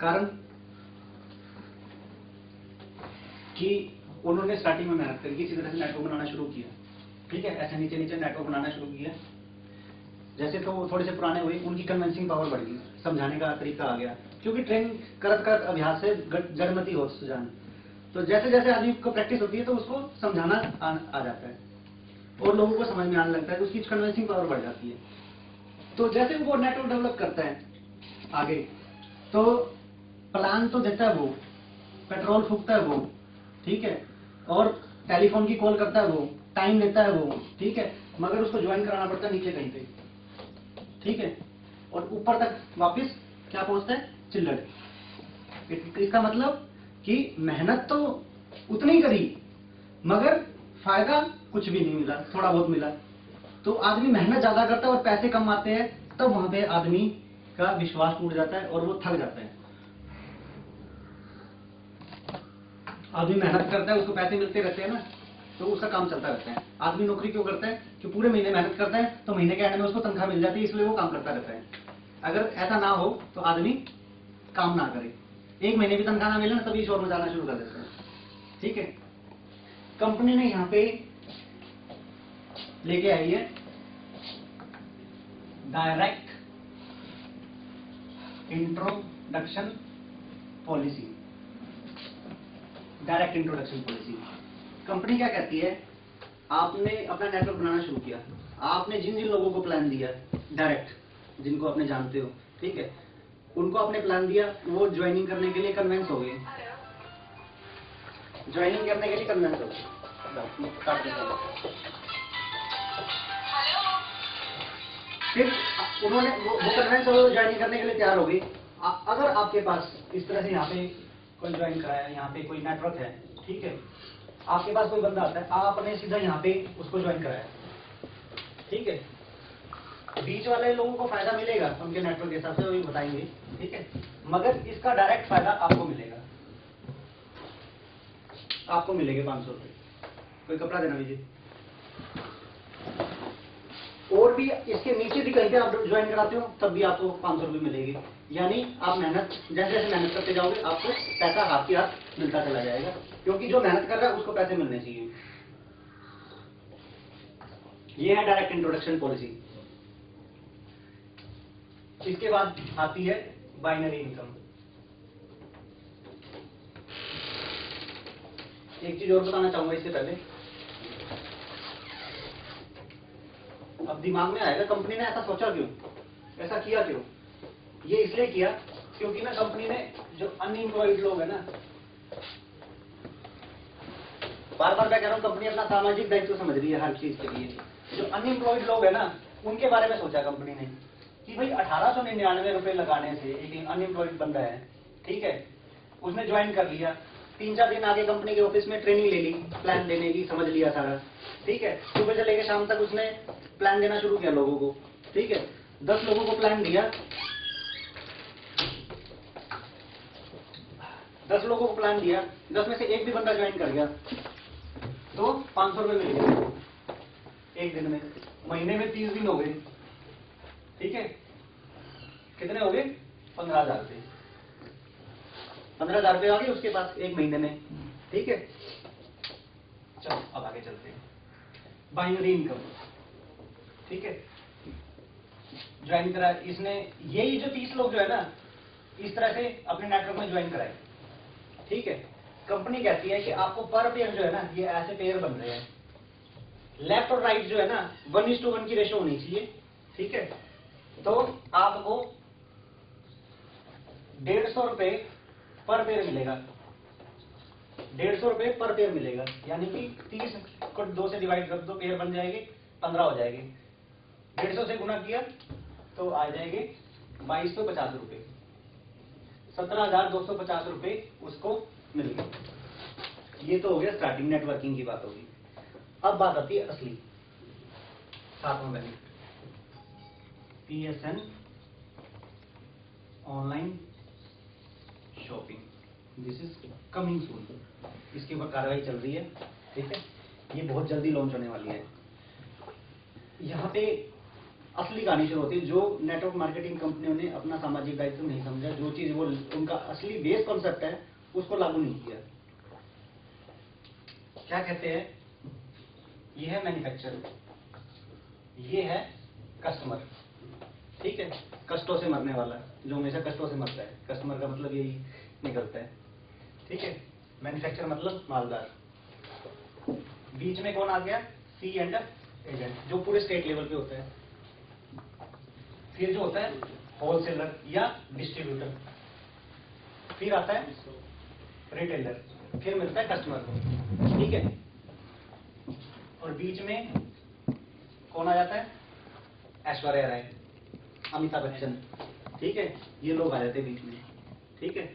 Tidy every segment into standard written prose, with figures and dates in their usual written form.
कारण कि उन्होंने स्टार्टिंग में मेहनत करी, इसी तरह से नेटवर्क बनाना शुरू किया। ठीक है, ऐसे नीचे नीचे नेटवर्क बनाना शुरू किया। जैसे तो वो थोड़े से पुराने हुए, उनकी कन्विंसिंग पावर बढ़ गई, समझाने का तरीका आ गया, क्योंकि ट्रेनिंग करत करत अभ्यास से जड़मति हो सुजान। तो जैसे जैसे आदमी को प्रैक्टिस होती है तो उसको समझाना आ जाता है और लोगों को समझ में आने लगता है, तो उसकी कन्विंसिंग पावर बढ़ जाती है। तो जैसे वो नेटवर्क डेवलप करता है आगे, तो प्लान तो देता है वो, पेट्रोल फूकता है वो, ठीक है, और टेलीफोन की कॉल करता है वो, टाइम लेता है वो, ठीक है, मगर उसको ज्वाइन कराना पड़ता है नीचे कहीं पे, ठीक है, और ऊपर तक वापस क्या पहुंचता है, चिल्लड़। इसका मतलब कि मेहनत तो उतनी ही करी मगर फायदा कुछ भी नहीं मिला, थोड़ा बहुत मिला। तो आदमी मेहनत ज्यादा करता है और पैसे कम आते हैं, तब वहां पे आदमी का विश्वास टूट जाता है और वो थक जाता है। आदमी मेहनत करता है, उसको पैसे मिलते रहते हैं ना, तो उसका काम चलता रहता है। आदमी नौकरी क्यों करता है कि पूरे महीने मेहनत करता है तो महीने के एंड में उसको तनख्वाह मिल जाती है, इसलिए वो काम करता रहता है। अगर ऐसा ना हो तो आदमी काम ना करे, एक महीने भी तनख्वाह ना मिले ना तभी शोर मचाना शुरू कर देता है। ठीक है, कंपनी ने यहाँ पे लेके आई है direct introduction policy. Direct introduction policy, company क्या कहती है, आपने अपना नेटवर्क बनाना शुरू किया, आपने जिन जिन लोगों को प्लान दिया डायरेक्ट, जिनको आपने जानते हो, ठीक है, उनको आपने प्लान दिया, वो ज्वाइनिंग करने के लिए कन्वेंस हो गए, ज्वाइनिंग करने के लिए कन्वेंस हो गए, फिर उन्होंने वो कन्वेंस हो ज्वाइनिंग करने के लिए तैयार हो गई। अगर आपके पास इस तरह से यहाँ पे कोई ज्वाइन कराया, यहाँ पे कोई नेटवर्क है, ठीक है, आपके पास कोई बंदा आता है, आपने सीधा यहाँ पे उसको ज्वाइन कराया, ठीक है, बीच वाले लोगों को फायदा मिलेगा उनके नेटवर्क के हिसाब से, वही बताएंगे, ठीक है, मगर इसका डायरेक्ट फायदा आपको मिलेगा, आपको मिलेंगे 500 रुपए। कोई कपड़ा देना लीजिए। और भी इसके नीचे भी कहीं पे आप ज्वाइन कराते हो तब भी आपको 500 रुपए मिलेगी। यानी आप मेहनत जैसे जैसे मेहनत करते जाओगे आपको पैसा हाथ के हाथ मिलता चला जाएगा, क्योंकि जो मेहनत कर रहा है उसको पैसे मिलने चाहिए। ये है डायरेक्ट इंट्रोडक्शन पॉलिसी। इसके बाद आती है बाइनरी इनकम। एक चीज और बताना चाहूंगा इससे पहले, अब दिमाग में आएगा कंपनी ने ऐसा सोचा क्यों, ऐसा किया क्यों। ये इसलिए किया क्योंकि ना कंपनी ने जो अनएम्प्लॉयड लोग है ना, बार बार मैं कह रहा हूं कंपनी अपना सामाजिक दायित्व समझ रही है हर चीज के लिए। जो अनएम्प्लॉयड लोग है ना उनके बारे में सोचा कंपनी ने कि भाई 1899 रुपए लगाने से एक अनएम्प्लॉयड बंदा है, ठीक है, उसने ज्वाइन कर लिया, 3-4 दिन आगे कंपनी के ऑफिस में ट्रेनिंग ले ली, प्लान देने की, समझ लिया सारा, ठीक है, सुबह से लेकर शाम तक उसने प्लान देना शुरू किया लोगों को, ठीक है, 10 लोगों को प्लान दिया, 10 लोगों को प्लान दिया, 10 में से एक भी बंदा ज्वाइन कर गया तो 500 रुपए मिल गए एक दिन में। महीने में 30 दिन हो गए, ठीक है, कितने हो गए, 15,000 रुपए। 15,000 रुपए आ गए उसके पास एक महीने में, ठीक है। चलो अब आगे चलते हैं, बाइनरी इनकम, ठीक है, ज्वाइन करा इसने, यही जो 30 लोग जो है ना इस तरह से अपने नेटवर्क में ज्वाइन कराए, ठीक है। कंपनी कहती है कि आपको पर पेयर जो है ना, ये ऐसे पेयर बन रहे हैं, लेफ्ट और राइट जो है ना 1:1 की रेशो होनी चाहिए, ठीक है, तो आपको 150 रुपए पर पेयर मिलेगा, 150 रुपए पर पेयर मिलेगा, यानी कि 30 को 2 से डिवाइड कर दो, पेयर बन जाएंगे, 15 हो जाएंगे, 150 से गुना किया तो आ जाएंगे 2250 रुपए, 17,250 रुपए उसको मिल गए। ये तो हो गया स्टार्टिंग नेटवर्किंग की बात होगी। अब बात आती है असली 7वां benefit, PSN online shopping. This is coming soon, इसके ऊपर कार्रवाई चल रही है, ठीक है, ये बहुत जल्दी लॉन्च होने वाली है। यहाँ पे असली कहानी शुरू होती है। जो नेटवर्क मार्केटिंग कंपनियों ने अपना सामाजिक दायित्व नहीं समझा, जो चीज वो उनका असली बेस कॉन्सेप्ट है उसको लागू नहीं किया। क्या कहते हैं, ये है मैन्युफैक्चर, ये है कस्टमर, ठीक है, कष्टों से मरने वाला, जो हमेशा कष्टों से मरता है, कस्टमर का मतलब यही निकलता है, ठीक है। मैन्युफैक्चर मतलब मालदार, बीच में कौन आ गया, सी एंड एजेंट, जो पूरे स्टेट लेवल पे होता है। फिर जो होता है होलसेलर या डिस्ट्रीब्यूटर, फिर आता है रिटेलर, फिर मिलता है कस्टमर को, ठीक है। और बीच में कौन आ जाता है, ऐश्वर्या राय, अमिताभ बच्चन, ठीक है, ये लोग आ जाते हैं बीच में, ठीक है।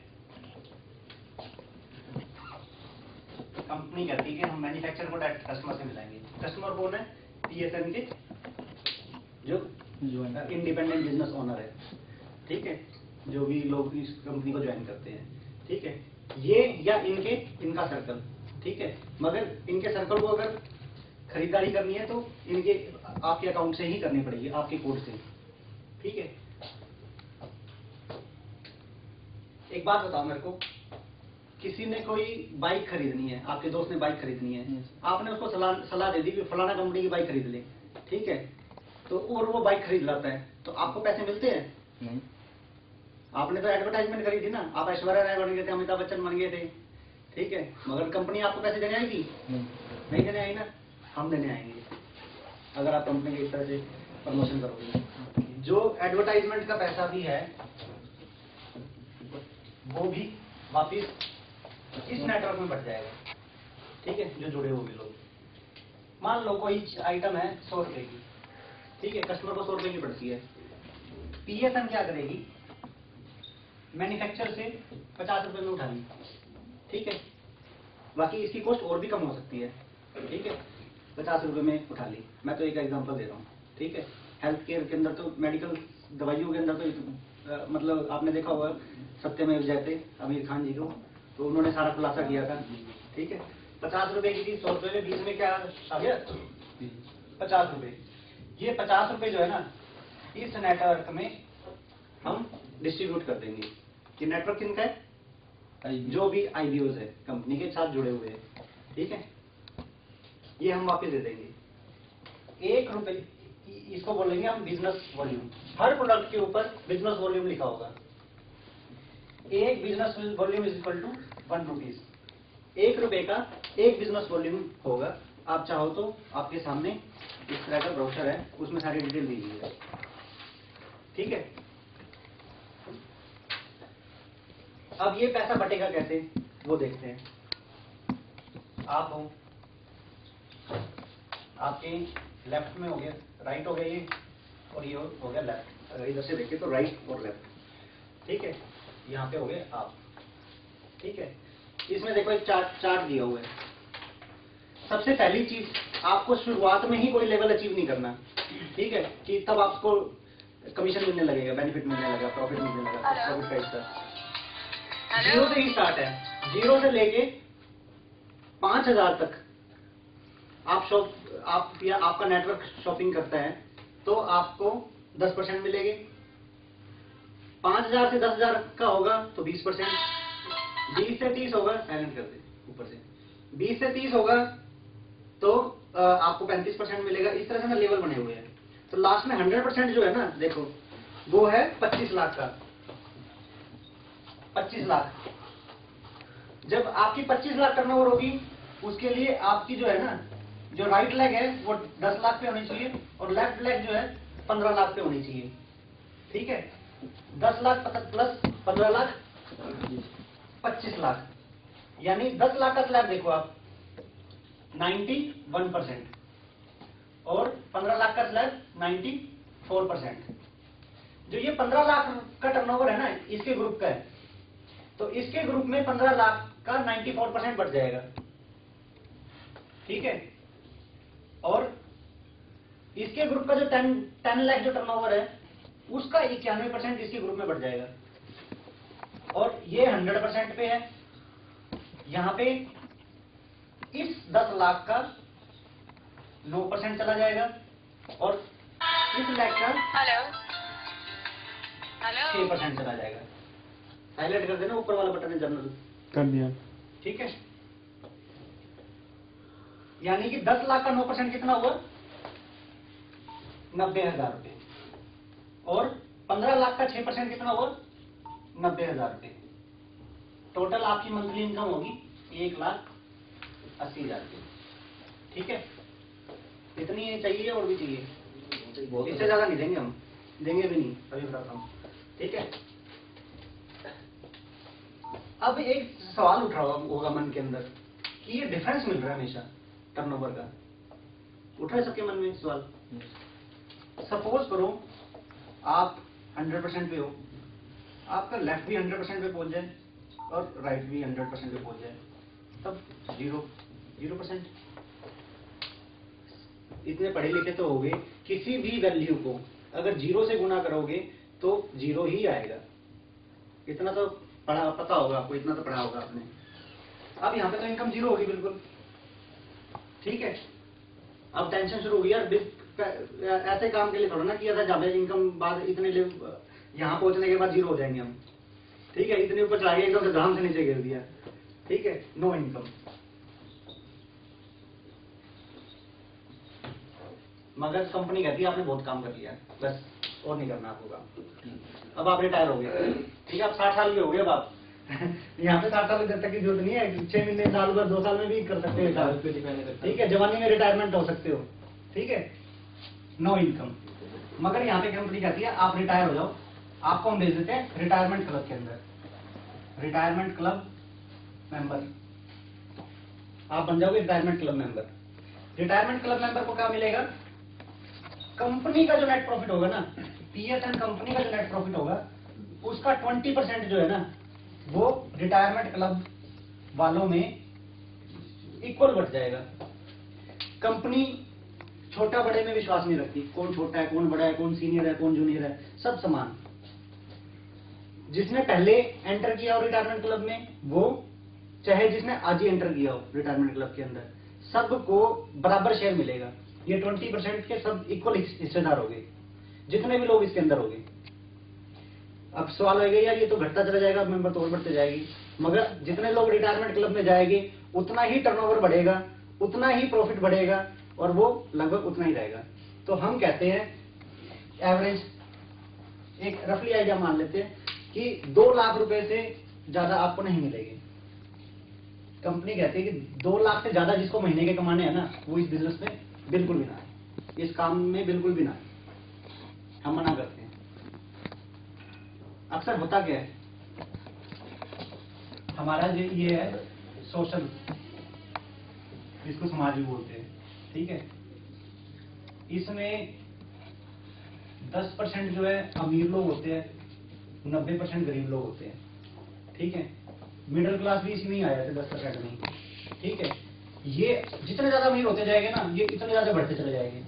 कंपनी कहती है कि हम मैन्युफैक्चर को डायरेक्ट कस्टमर से मिलाएंगे। कस्टमर कौन है, पीएसएन के जो इंडिपेंडेंट बिजनेस ओनर है, ठीक है, जो भी लोग इस कंपनी को ज्वाइन करते हैं, ठीक है। ये या इनका सर्कल, ठीक है। मगर इनके सर्कल को अगर खरीदारी करनी है तो इनके आपके अकाउंट से ही करनी पड़ेगी, आपके कोड से, ठीक है। एक बात बताओ मेरे को, किसी ने कोई बाइक खरीदनी है, आपके दोस्त ने बाइक खरीदनी है, आपने उसको सलाह दे दी कि फलाना कंपनी की बाइक खरीद ले, ठीक है, तो और वो बाइक खरीद लाता है, तो आपको पैसे मिलते हैं? नहीं। आपने तो एडवर्टाइजमेंट करी थी ना, आप ऐश्वर्या राय बन गए थे, अमिताभ बच्चन बन गए थे, ठीक है, मगर कंपनी आपको पैसे देने आएगी? नहीं देने आई ना, हम देने आएंगे अगर आप कंपनी की इस तरह से प्रमोशन करोगे। जो एडवर्टाइजमेंट का पैसा भी है वो भी वापिस इस नेटवर्क में बढ़ जाएगा, ठीक है, जो जुड़े हुए लोग। मान लो कोई आइटम है 100 रुपए की, ठीक है, कस्टमर को 100 रुपए की पड़ती है, पीएसएन क्या करेगी, मैन्युफैक्चर से 50 रुपए में उठा ली, ठीक है, बाकी इसकी कॉस्ट और भी कम हो सकती है, ठीक है, 50 रुपए में उठा ली। मैं तो एक एग्जांपल दे रहा हूँ, ठीक है। हेल्थ केयर के अंदर तो, मेडिकल दवाइयों के अंदर तो मतलब आपने देखा होगा सत्यमेव जयते, आमिर खान जी को, तो उन्होंने सारा खुलासा किया था, ठीक है। 50 रुपए की चीज 100 रुपए में, बीच में क्या आ गया, 50 रुपए। ये 50 रुपए जो है ना, इस नेटवर्क में हम डिस्ट्रीब्यूट कर देंगे। ये नेटवर्क किनका है, जो भी आईबीओज है कंपनी के साथ जुड़े हुए हैं, ठीक है, ये हम वापस दे देंगे। 1 रुपए, इसको बोलेंगे हम बिजनेस वॉल्यूम। हर प्रोडक्ट के ऊपर बिजनेस वॉल्यूम लिखा होगा। एक business volume is equal to 1 rupees. 1 रुपए का एक बिजनेस वॉल्यूम होगा। आप चाहो तो आपके सामने इस तरह का ब्रोशर है, उसमें सारी डिटेल दी हुई है, ठीक है। अब ये पैसा बटेगा कैसे, वो देखते हैं। आप हो, आपके लेफ्ट में हो गया, राइट हो गया ये, और ये हो गया लेफ्ट। अगर इधर से देखें तो राइट और लेफ्ट, ठीक है, यहाँ पे हो गए आप, ठीक है। इसमें देखो एक चार्ट दिया हुआ है। सबसे पहली चीज, आपको शुरुआत में ही कोई लेवल अचीव नहीं करना, ठीक है, कि तब आपको कमीशन मिलने लगेगा, बेनिफिट मिलने लगेगा, प्रॉफिट मिलने लगेगा, प्रॉफिट का हिस्सा। 0 से ही स्टार्ट है, 0 से लेके 5000 तक आप या आपका नेटवर्क शॉपिंग करता है तो आपको 10% मिलेगी। 5000 से 10000 का होगा तो 20%, 20 से 30 होगा, साइलेंट कर दे ऊपर से, 20 से 30 होगा तो आपको 35% मिलेगा। इस तरह से ना लेवल बने हुए हैं। तो लास्ट में 100% जो है ना, देखो वो है 25 लाख का। 25 लाख, जब आपकी 25 लाख टर्नओवर होगी, उसके लिए आपकी जो है ना, जो राइट लेग है वो 10 लाख पे होनी चाहिए और लेफ्ट लेग जो है 15 लाख पे होनी चाहिए, ठीक है। 10 लाख प्लस 15 लाख 25 लाख, यानी 10 लाख का स्लैब देखो आप 91% और 15 लाख का स्लैब 94%। जो ये 15 लाख का टर्नओवर है ना, इसके ग्रुप का है, तो इसके ग्रुप में 15 लाख का 94% बढ़ जाएगा, ठीक है। और इसके ग्रुप का जो 10 लाख जो टर्नओवर है, उसका 91% इसके ग्रुप में बढ़ जाएगा। और ये 100% पे है, यहां पे इस 10 लाख का 9% चला जाएगा और इस लेक्चर हेलो हेलो 6% चला जाएगा। हाईलाइट कर देना ऊपर वाला बटन है जनरल, कर दिया। ठीक है। यानी कि 10 लाख का 9% कितना हुआ? 90,000 रुपए। और 15 लाख का 6% कितना हुआ? 90,000 रुपए। टोटल आपकी मंथली इनकम होगी 1,80,000 रुपए, ठीक है। इतनी ये चाहिए और भी चाहिए, इससे ज्यादा नहीं देंगे हम, देंगे भी नहीं, अभी बताता हूँ, ठीक है। अब एक सवाल उठ रहा होगा मन के अंदर कि ये डिफरेंस मिल रहा है हमेशा टर्नओवर का, उठ रहा है सबके मन में सवाल। सपोज करो आप 100% पे हो, आपका लेफ्ट भी 100% पे पहुंच जाए और राइट भी 100% पे पहुंच जाए, तब 0% इतने पढ़े लिखे तो होगे, किसी भी वैल्यू को अगर 0 से गुना करोगे तो 0 ही आएगा। इतना तो पढ़ा, पता होगा आपको, इतना तो पढ़ा होगा आपने। अब यहाँ पे तो इनकम 0 होगी बिल्कुल, ठीक है। अब टेंशन शुरू होगी यार, ऐसे काम के लिए थोड़ा ना किया था ज्यादा इनकम बाद इतने यहाँ पहुंचने के बाद 0 हो जाएंगे हम, ठीक है। इतने ऊपर चला गया एकदम से, धाम से नीचे गिर दिया, ठीक है, नो इनकम। मगर कंपनी कहती है आपने बहुत काम कर लिया, बस और नहीं करना आपको काम। अब आप रिटायर हो गए, ठीक है, आप 60 साल के हो गए। अब आप यहाँ पे 60 साल तक की जरूरत नहीं है, 6 महीने, साल भर, 2 साल में भी कर सकते हो, ठीक है। जवानी में रिटायरमेंट हो सकते हो, ठीक है, नो इनकम। मगर यहाँ पे कंपनी कहती है आप रिटायर हो जाओ, आपको हम भेज देते हैं रिटायरमेंट क्लब के अंदर, रिटायरमेंट क्लब मेंबर। आप बन जाओगे retirement club member. Retirement club member को क्या मिलेगा? कंपनी का जो नेट प्रॉफिट होगा ना, पीएसएन कंपनी का जो नेट प्रॉफिट होगा, उसका 20% जो है ना, वो रिटायरमेंट क्लब वालों में इक्वल बढ़ जाएगा। कंपनी छोटा बड़े में विश्वास नहीं रखती, कौन छोटा है, कौन बड़ा है, कौन सीनियर है, कौन जूनियर है, सब समान। जिसने पहले एंटर किया हो रिटायरमेंट क्लब में, वो चाहे जिसने आज ही एंटर किया हो रिटायरमेंट क्लब के अंदर, सबको बराबर शेयर मिलेगा। ये 20% के सब इक्वल हिस्सेदार हो गए, जितने भी लोग इसके अंदर हो गए। अब सवाल आएगा यार ये तो घटता चला जाएगा, मेंबर तो और बढ़ते जाएगी। मगर जितने लोग रिटायरमेंट क्लब में जाएंगे उतना ही टर्नओवर बढ़ेगा, उतना ही प्रॉफिट बढ़ेगा, और वो लगभग उतना ही रहेगा। तो हम कहते हैं एवरेज, एक रफली आइडिया मान लेते हैं कि 2 लाख रुपए से ज्यादा आपको नहीं मिलेगी। कंपनी कहती है कि 2 लाख से ज्यादा जिसको महीने के कमाने हैं ना, वो इस बिजनेस में बिल्कुल भी ना है, इस काम में बिल्कुल भी ना है, हम मना करते हैं। अक्सर होता क्या है, हमारा जो ये है सोशल, जिसको समाज भी बोलते हैं, ठीक है, इसमें 10% जो है अमीर लोग होते हैं, 90% गरीब लोग होते हैं, ठीक है। मिडिल क्लास भी इसी में ही आया था 10% में, ठीक है। ये जितने ज्यादा अमीर होते जाएंगे ना, ये इतने ज्यादा बढ़ते चले जाएंगे,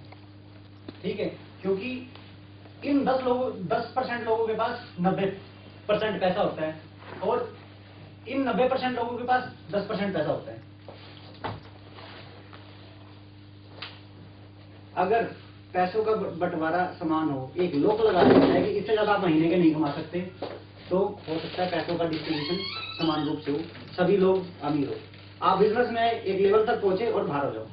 ठीक है। क्योंकि इन 10% लोगों के पास 90% पैसा होता है, और इन 90% लोगों के पास 10% पैसा होता है। अगर पैसों का बंटवारा समान हो, एक लोक लगा दिया जाए कि इससे ज्यादा आप महीने के नहीं कमा सकते, तो हो सकता है पैसों का डिस्ट्रीब्यूशन समान रूप से हो, सभी लोग अमीर हो, आप बिजनेस में एक लेवल तक पहुंचे और बाहर हो जाओ।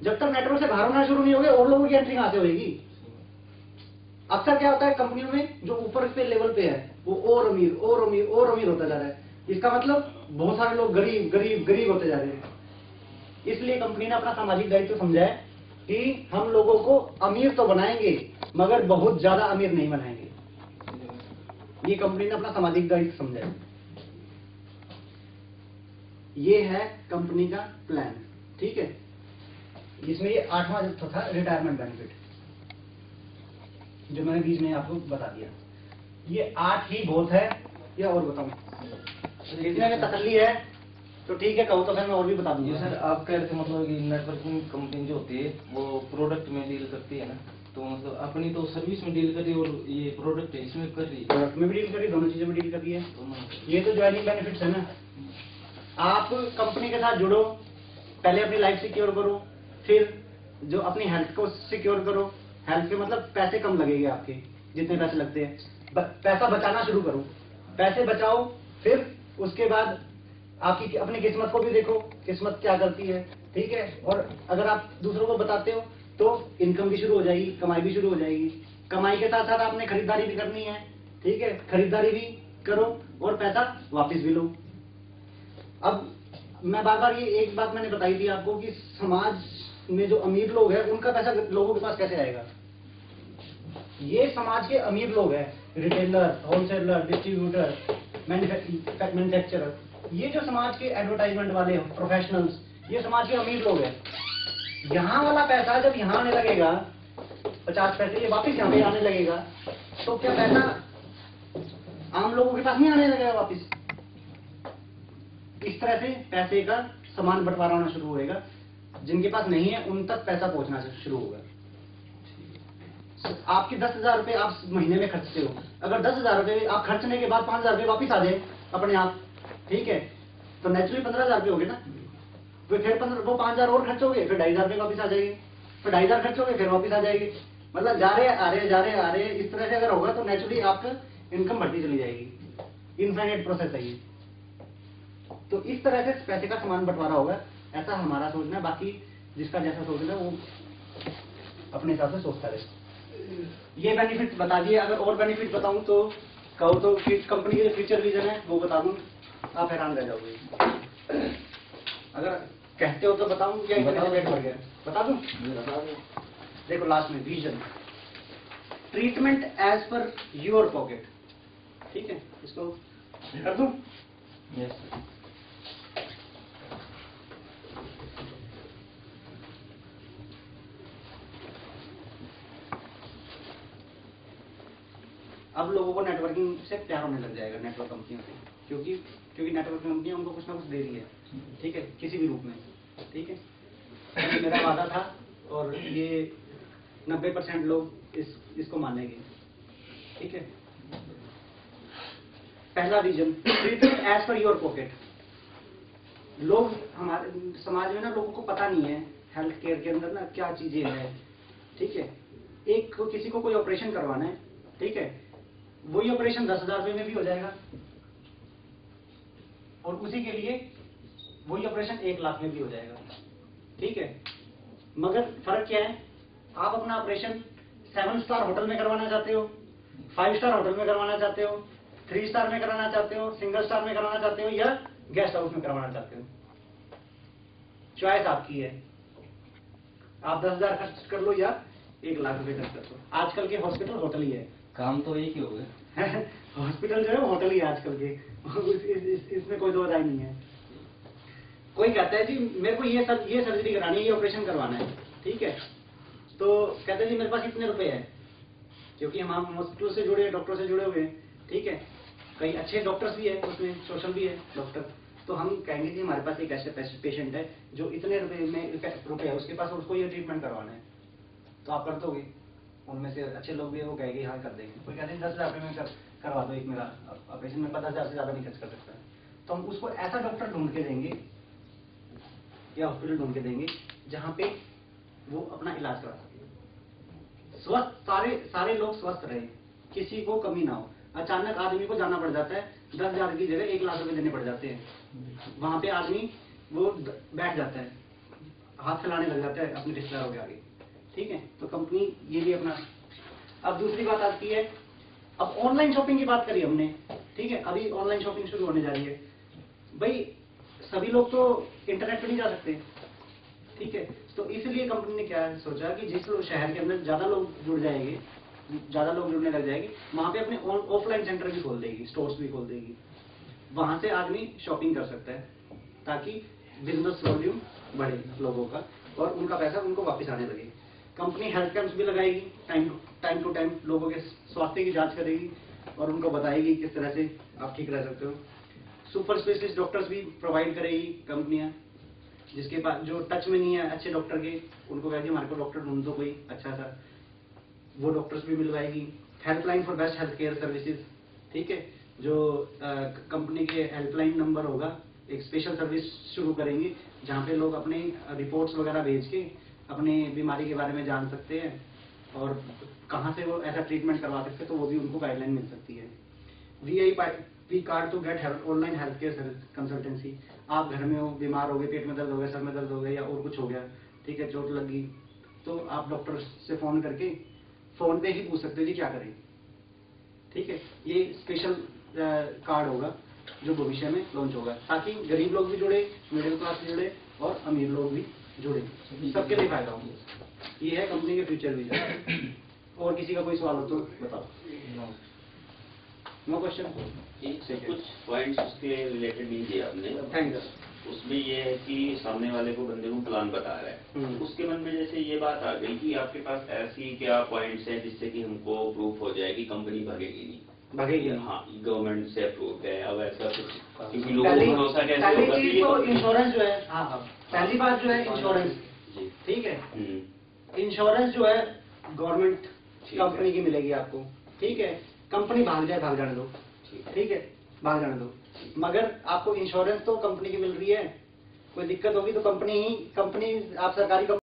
जब तक नेटवर्क से बाहर होना शुरू नहीं होगा, और लोगों की एंट्री कहां से होगी? अक्सर क्या होता है, कंपनियों में जो ऊपर पे लेवल पे है वो और अमीर और अमीर और अमीर होता जा रहा है। इसका मतलब बहुत सारे लोग गरीब गरीब गरीब होते जा रहे हैं। इसलिए कंपनी ने अपना सामाजिक दायित्व समझा है कि हम लोगों को अमीर तो बनाएंगे मगर बहुत ज्यादा अमीर नहीं बनाएंगे। ये कंपनी ने अपना सामाजिक दायित्व समझा है। ये है कंपनी का प्लान, ठीक है। जिसमें ये 8वां था रिटायरमेंट बेनिफिट, जो मैंने बीच में आपको बता दिया। ये 8 ही बहुत है, या और बताऊं? इतने में तसल्ली है तो ठीक है, कहो तो फिर मैं और भी बता दूंगा। सर आप कह रहे थे मतलब कि नेटवर्किंग कंपनी जो होती है वो प्रोडक्ट में डील करती है ना, तो मतलब अपनी तो सर्विस में डील कर रही है और ये प्रोडक्ट है इसमें कर रही है। प्रोडक्ट में भी डील कर रही है, दोनों चीजों में डील कर रही है। ये तो ज्वाइनिंग बेनिफिट्स है ना। आप कंपनी के साथ जुड़ो, पहले अपनी लाइफ सिक्योर करो, फिर जो अपनी हेल्थ को सिक्योर करो, हेल्थ पे मतलब पैसे कम लगेंगे आपके, जितने पैसे लगते हैं। पैसा बचाना शुरू करो, पैसे बचाओ, फिर उसके बाद आपकी अपनी किस्मत को भी देखो, किस्मत क्या करती है, ठीक है। और अगर आप दूसरों को बताते हो तो इनकम भी शुरू हो जाएगी, कमाई भी शुरू हो जाएगी। कमाई के साथ साथ आपने खरीदारी भी करनी है, ठीक है, खरीदारी भी करो और पैसा वापस भी लो। अब मैं बार बार ये एक बात मैंने बताई थी आपको कि समाज में जो अमीर लोग हैं उनका पैसा लोगों के पास कैसे आएगा। ये समाज के अमीर लोग हैं, रिटेलर, होलसेलर, डिस्ट्रीब्यूटर, मैन्युफैक्चरर, ये जो समाज के एडवर्टाइजमेंट वाले प्रोफेशनल्स, ये समाज के अमीर लोग हैं। यहाँ वाला पैसा जब यहाँ आने लगेगा, 50 पैसे ये वापस यहाँ पे आने लगेगा, तो क्या पैसा आम लोगों के पास नहीं आने लगेगा वापस। इस तरह से पैसे का समान बंटवारा होना शुरू होगा। जिनके पास नहीं है उन तक पैसा पहुंचना शुरू होगा। आपके 10,000 रुपए आप महीने में खर्चते हो, अगर 10,000 रुपए आप खर्चने के बाद 5,000 रुपए वापिस आ जाए अपने आप, ठीक है, तो नेचुरली 15,000 रुपए हो गए ना। फिर वो 5,000 और खर्चोगे, फिर 2,500 रुपए वापिस आ जाएंगे, फिर 2,500 खर्चोगे, फिर वापिस आ जाएगी। मतलब जा रहे आ रहे इस तरह से अगर होगा तो नेचुरली आपका इनकम बढ़ती चली जाएगी। इनफाइनाइट प्रोसेस है ये। तो इस तरह से पैसे का समान बंटवारा होगा, ऐसा हमारा सोचना है। बाकी जिसका जैसा सोचना है वो अपने हिसाब से सोचता रहे। ये बेनिफिट बता दिए। अगर और बेनिफिट बताऊं तो कहो तो कंपनी के जो फ्यूचर विजन है वो बता दूं, आप हैरान रह जाओगे। अगर कहते हो तो बताऊं क्या वेट बढ़ गया, बता दूं? देखो लास्ट में vision, treatment as per your pocket, ठीक है, इसको कर दूं? यस। अब लोगों को नेटवर्किंग से प्यार होने लग जाएगा, नेटवर्क कंपनियों से, क्योंकि नेटवर्क कंपनियां उनको कुछ ना कुछ दे रही है, ठीक है, किसी भी रूप में, ठीक है। मेरा वादा था और ये 90% लोग इसको मानेंगे, ठीक है। पहला vision, treatment as per your pocket. लोग हमारे समाज में ना, लोगों को पता नहीं है हेल्थ केयर के अंदर ना क्या चीजें हैं, ठीक है। किसी को कोई ऑपरेशन करवाना है, ठीक है, वही ऑपरेशन 10,000 रुपए में भी हो जाएगा और उसी के लिए वही ऑपरेशन 1 लाख में भी हो जाएगा, ठीक है। मगर फर्क क्या है, आप अपना ऑपरेशन 7 स्टार होटल में करवाना चाहते हो, 5 स्टार होटल में करवाना चाहते हो, 3 स्टार में कराना चाहते हो, सिंगल स्टार में कराना चाहते हो, या गेस्ट हाउस में करवाना चाहते हो। चॉइस आपकी है। आप 10,000 खर्च कर लो या 1 लाख रुपए खर्च कर लो। आजकल के हॉस्पिटल होटल ही है, काम तो एक ही हो गया। हॉस्पिटल जो है वो होटल ही है आजकल के। इसमें कोई दो राय नहीं है। कोई कहता है जी मेरे को ये सर्जरी करानी है, ये ऑपरेशन करवाना है, ठीक है, तो कहते हैं जी मेरे पास इतने रुपए है, क्योंकि हम हॉस्पिटल से जुड़े, डॉक्टर से जुड़े हुए हैं, ठीक है। कई अच्छे डॉक्टर्स भी है उसमें, सोशल भी है डॉक्टर, तो हम कहेंगे जी हमारे पास एक ऐसे पेशेंट है जो इतने रुपए है उसके पास, उसको ये ट्रीटमेंट करवाना है, तो आप कर दोगे। उनमें से अच्छे लोग भी है वो कहेंगे हाँ कर देंगे। कोई कहते हैं 10,000 रुपये में करवा दो एक मेरा ऑपरेशन, में 50,000 से ज्यादा नहीं खर्च कर सकता है, तो हम उसको ऐसा डॉक्टर ढूंढ के देंगे या हॉस्पिटल ढूंढ के देंगे जहाँ पे वो अपना इलाज करा सके, स्वस्थ, सारे लोग स्वस्थ रहे, किसी को कमी ना हो। अचानक आदमी को जाना पड़ जाता है, 10,000 की जगह 1 लाख रुपए देने पड़ जाते हैं, वहां पे आदमी वो बैठ जाता है, हाथ फैलाने लग जाता है अपने रिश्तेदारों के आगे, ठीक है। तो कंपनी ये भी अपना। अब दूसरी बात आती है, अब ऑनलाइन शॉपिंग की बात करी हमने, ठीक है, अभी ऑनलाइन शॉपिंग शुरू होने जा रही है। भाई सभी लोग तो इंटरनेट पे नहीं जा सकते, ठीक है, तो इसलिए कंपनी ने क्या सोचा कि जिस शहर के अंदर ज्यादा लोग जुड़ जाएंगे, ज्यादा लोग जुड़ने लग जाएंगे, वहां पे अपने ऑफलाइन सेंटर भी खोल देगी, स्टोर्स भी खोल देगी, वहां से आदमी शॉपिंग कर सकता है, ताकि बिजनेस वॉल्यूम बढ़े लोगों का और उनका पैसा उनको वापस आने लगे। कंपनी हेल्थ कैंप्स भी लगाएगी, टाइम टू टाइम लोगों के स्वास्थ्य की जांच करेगी और उनको बताएगी किस तरह से आप ठीक रह सकते हो। सुपर स्पेशलिस्ट डॉक्टर्स भी प्रोवाइड करेगी कंपनियां, जिसके पास जो टच में नहीं है अच्छे डॉक्टर के, उनको कहेगी हमारे को डॉक्टर ढूंढ दो कोई अच्छा सा, वो डॉक्टर्स भी मिलवाएगी। Helpline for best health care services, ठीक है, जो कंपनी के हेल्पलाइन नंबर होगा, एक स्पेशल सर्विस शुरू करेंगे जहाँ पे लोग अपने रिपोर्ट्स वगैरह भेज के अपनी बीमारी के बारे में जान सकते हैं और कहाँ से वो ऐसा ट्रीटमेंट करवा सकते हैं, तो वो भी उनको गाइडलाइन मिल सकती है। VIP card to get online health care consultancy. आप घर में हो, बीमार हो गए, पेट में दर्द हो गया, सर में दर्द हो गया या और कुछ हो गया, ठीक है, चोट लगी, तो आप डॉक्टर से फोन करके फोन पे ही पूछ सकते हो जी क्या करें, ठीक है। ये स्पेशल कार्ड होगा जो भविष्य में लॉन्च होगा, ताकि गरीब लोग भी जुड़े, मिडिल क्लास भी जुड़े और अमीर लोग भी जुड़े, सबके लिए फायदा होगा। ये है कंपनी के फ्यूचर विजन। और किसी का कोई सवाल हो तो बताओ। No question. कुछ पॉइंट्स उसके रिलेटेड नहीं दिए आपने। Thank you. उसमें ये है कि सामने वाले को बंदे को प्लान बता रहा है, उसके मन में जैसे ये बात आ गई कि आपके पास ऐसी क्या पॉइंट्स हैं जिससे कि हमको प्रूफ हो जाए कि कंपनी भागेगी नहीं, भागेगी। हाँ, गवर्नमेंट से अप्रूव है। अब ऐसा कुछ, क्योंकि लोगों को भरोसा कैसे होगा? पहली चीज तो इंश्योरेंस जो है, हाँ हाँ, पहली बात जो है इंश्योरेंस, जी, ठीक है। इंश्योरेंस जो है गवर्नमेंट कंपनी की मिलेगी आपको, ठीक है। कंपनी भाग जाए, भाग जाने दो, ठीक है, भाग जाने दो, मगर आपको इंश्योरेंस तो कंपनी की मिल रही है। कोई दिक्कत होगी तो कंपनी आप सरकारी